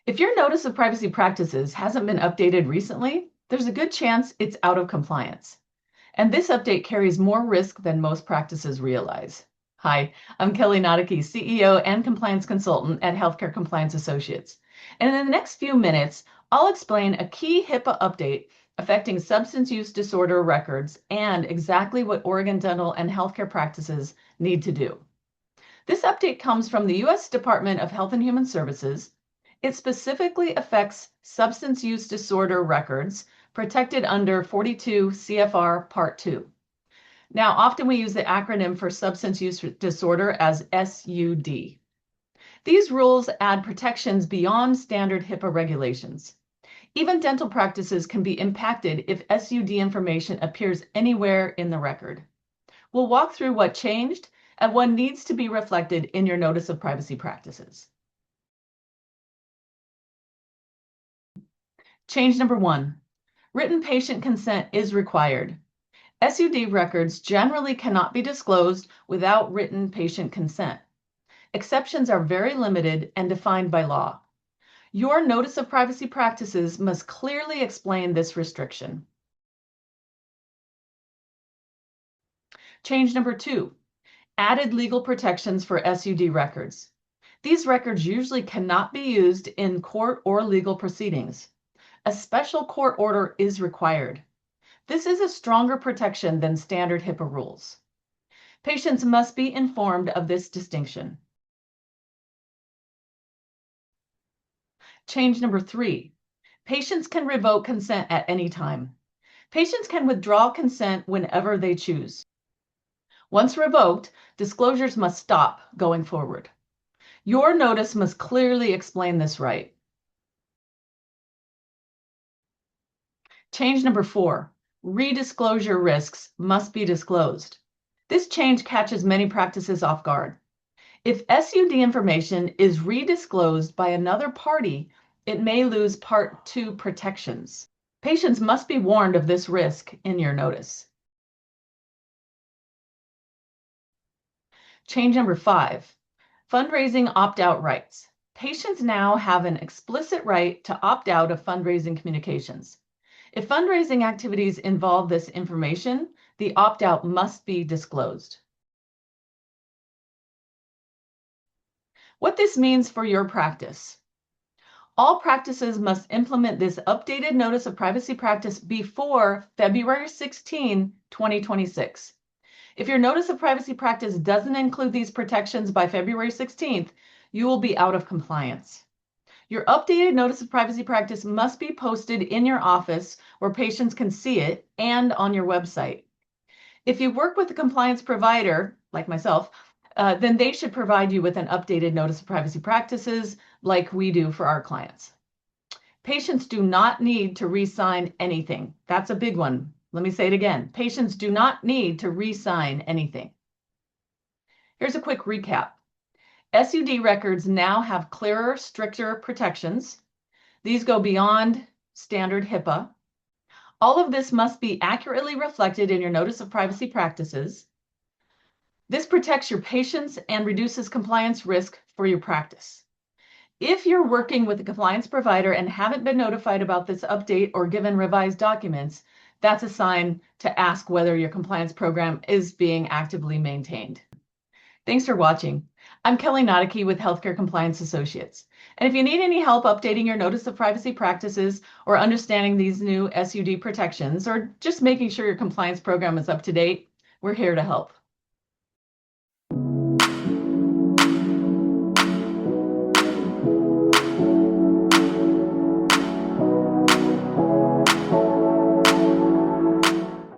If your notice of privacy practices hasn't been updated recently, there's a good chance it's out of compliance. And this update carries more risk than most practices realize. Hi, I'm Kelli Ngariki, CEO and compliance consultant at Healthcare Compliance Associates. And in the next few minutes, I'll explain a key HIPAA update affecting substance use disorder records and exactly what Oregon dental and healthcare practices need to do. This update comes from the U.S. Department of Health and Human Services. It specifically affects substance use disorder records protected under 42 CFR Part 2. Now, often we use the acronym for substance use disorder as SUD. These rules add protections beyond standard HIPAA regulations. Even dental practices can be impacted if SUD information appears anywhere in the record. We'll walk through what changed and what needs to be reflected in your notice of privacy practices. Change number 1, written patient consent is required. SUD records generally cannot be disclosed without written patient consent. Exceptions are very limited and defined by law. Your notice of privacy practices must clearly explain this restriction. Change number 2, added legal protections for SUD records. These records usually cannot be used in court or legal proceedings. A special court order is required. This is a stronger protection than standard HIPAA rules. Patients must be informed of this distinction. Change number 3, patients can revoke consent at any time. Patients can withdraw consent whenever they choose. Once revoked, disclosures must stop going forward. Your notice must clearly explain this right. Change number 4, redisclosure risks must be disclosed. This change catches many practices off guard. If SUD information is redisclosed by another party, it may lose Part 2 protections. Patients must be warned of this risk in your notice. Change number 5, fundraising opt-out rights. Patients now have an explicit right to opt out of fundraising communications. If fundraising activities involve this information, the opt-out must be disclosed. What this means for your practice. All practices must implement this updated notice of privacy practice before February 16, 2026. If your notice of privacy practice doesn't include these protections by February 16th, you will be out of compliance. Your updated notice of privacy practice must be posted in your office where patients can see it and on your website. If you work with a compliance provider, like myself, then they should provide you with an updated notice of privacy practices like we do for our clients. Patients do not need to re-sign anything. That's a big one. Let me say it again. Patients do not need to re-sign anything. Here's a quick recap. SUD records now have clearer, stricter protections. These go beyond standard HIPAA. All of this must be accurately reflected in your notice of privacy practices. This protects your patients and reduces compliance risk for your practice. If you're working with a compliance provider and haven't been notified about this update or given revised documents, that's a sign to ask whether your compliance program is being actively maintained. Thanks for watching. I'm Kelli Ngariki with Healthcare Compliance Associates. And if you need any help updating your notice of privacy practices or understanding these new SUD protections or just making sure your compliance program is up to date, we're here to help.